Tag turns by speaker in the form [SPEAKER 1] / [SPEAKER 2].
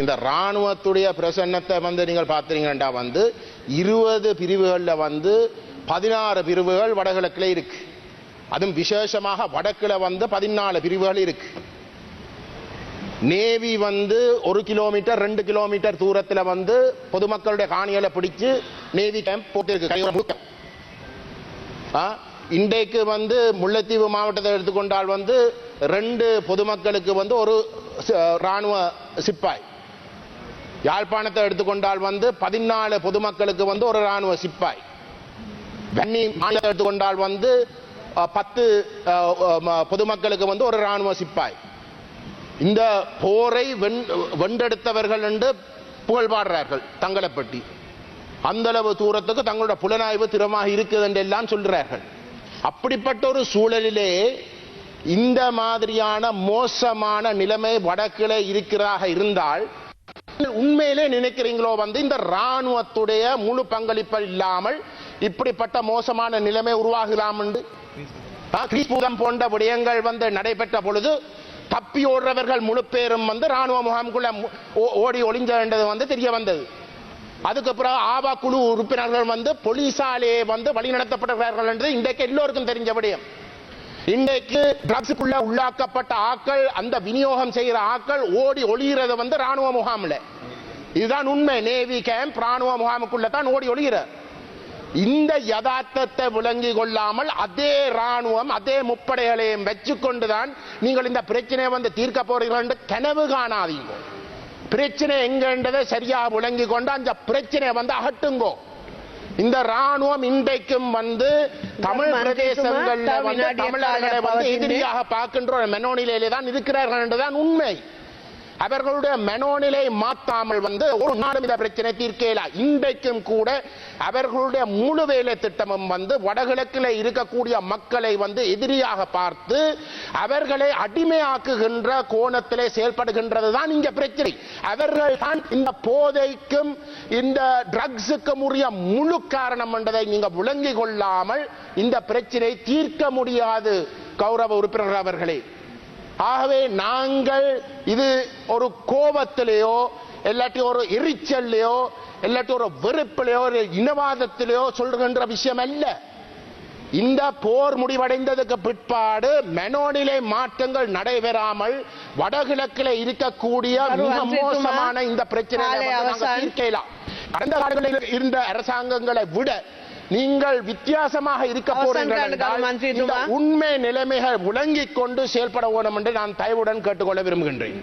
[SPEAKER 1] இந்த ராணுவத்துடைய பிரசன்னத்தை நீங்கள் பார்த்தீங்கன்னா 20 பிரிவுகள்ல 16 பிரிவுகள் வடகிழக்கில் இருக்கு. அதுவும் விசேஷமாக வடக்குல 14 பிரிவுகள் இருக்கு. நேவி 1 கிலோமீட்டர் 2 கிலோமீட்டர் தூரத்தில் பொதுமக்களுடைய காணிகளை பிடிச்சு நேவி கேம்ப் போட்டிருக்கு. இன்றைக்கு முல்லைத்தீவு மாவட்டத்தை எடுத்துக்கொண்டால் 2 பொதுமக்களுக்கு ஒரு ராணுவ சிப்பாய், யாழ்ப்பாணத்தை எடுத்துக்கொண்டால் 14 பொதுமக்களுக்கு ஒரு ராணுவ சிப்பாய், வன்னி மாநிலத்தை எடுத்துக்கொண்டால் 10 பொதுமக்களுக்கு ஒரு ராணுவ சிப்பாய். இந்த போரை வென்றெடுத்தவர்கள் என்று புகழ்பாடுறார்கள் தங்களை பற்றி. அந்த அளவு தூரத்துக்கு தங்களுடைய புலனாய்வு திறமாக இருக்குது என்று எல்லாம் சொல்றார்கள். அப்படிப்பட்ட ஒரு சூழலிலே இந்த மாதிரியான மோசமான நிலைமை வடக்கிலே இருக்கிறதாக இருந்தால் உண்மையிலே நினைக்கிறீங்களோ இந்த ராணுவத்துடைய முழு பங்களிப்பு இல்லாமல் இப்படிப்பட்ட மோசமான நிலைமை உருவாகலாம் என்று? கிறிஸ்பூதம் போன்ற விடயங்கள் நடைபெற்ற பொழுது தப்பி ஓடுறவர்கள் முழு பேரும் ராணுவ முகாமுக்குள்ள ஓடி ஒளிஞ்சது தெரிய வந்தது. அதுக்கப்புறம் ஆபா குழு உறுப்பினர்கள் போலீசாலே வழிநடத்தப்படுகிறார்கள் என்று இன்றைக்கு எல்லோருக்கும் தெரிஞ்ச விடயம். இன்றைக்கு ட்ரக்ஸுக்குள்ள உள்ளாக்கப்பட்ட ஆக்கள், அந்த விநியோகம் செய்கிற ஆக்கள் ஓடி ஒளிகிறது ராணுவ முகாமில். இதுதான் உண்மை. நேவி கேம்ப் ராணுவ முகாமுக்குள்ள தான் ஓடி ஒளிகிற. இந்த யதார்த்தத்தை விளங்கி கொள்ளாமல் அதே ராணுவம் அதே முப்படைகளையும் வச்சுக்கொண்டுதான் நீங்கள் இந்த பிரச்சனையை தீர்க்க போறீர்கள் என்று கனவு காணாதீங்க. பிரச்சனை எங்கன்றதை சரியாக விளங்கி கொண்டு அந்த பிரச்சனையை அகட்டுங்கோ. இந்த ராணுவம் இன்றைக்கும் தமிழ் பிரதேசங்கள்ல தமிழர்களை எதிரியாக பார்க்கின்ற மனோநிலையிலே தான் இருக்கிறார்கள் என்றுதான் உண்மை. அவர்களுடைய மனோநிலை மாற்றாமல் ஒரு நாடும் இந்த பிரச்சனை தீர்க்கல. இன்றைக்கும் கூட அவர்களுடைய முழு வேலை திட்டமும் வடகிழக்கில் இருக்கக்கூடிய மக்களை எதிரியாக பார்த்து அவர்களை அடிமையாக்குகின்ற கோணத்திலே செயல்படுகின்றது தான் இங்க பிரச்சனை. அவர்கள் தான் இந்த போதைக்கும் இந்த ட்ரக்ஸுக்கும் உரிய முழு காரணம் என்றதை நீங்க விளங்கி கொள்ளாமல் இந்த பிரச்சனை தீர்க்க முடியாது கௌரவ உறுப்பினர் அவர்களே. ஆகவே நாங்கள் இது ஒரு கோபத்திலேயோ இல்லாட்டி ஒரு எரிச்சல்லையோ இல்லாட்டி ஒரு வெறுப்பிலையோ ஒரு இனவாதத்திலேயோ சொல்கின்ற விஷயம் அல்ல. இந்த போர் முடிவடைந்ததுக்கு பிற்பாடு மனோநிலை மாற்றங்கள் நடைபெறாமல் வடகிழக்கில் இருக்கக்கூடிய மிக மோசமான இந்த பிரச்சனை தீர்க்கலாம். கடந்த காலங்களில் இருந்த அரசாங்கங்களை விட நீங்கள் வித்தியாசமாக இருக்க போறீர்கள். உண்மை நிலைமைகள் விளங்கிக் கொண்டு செயல்பட வேண்டும் என்று நான் தயவுடன் கேட்டுக்கொள்ள விரும்புகின்றேன்.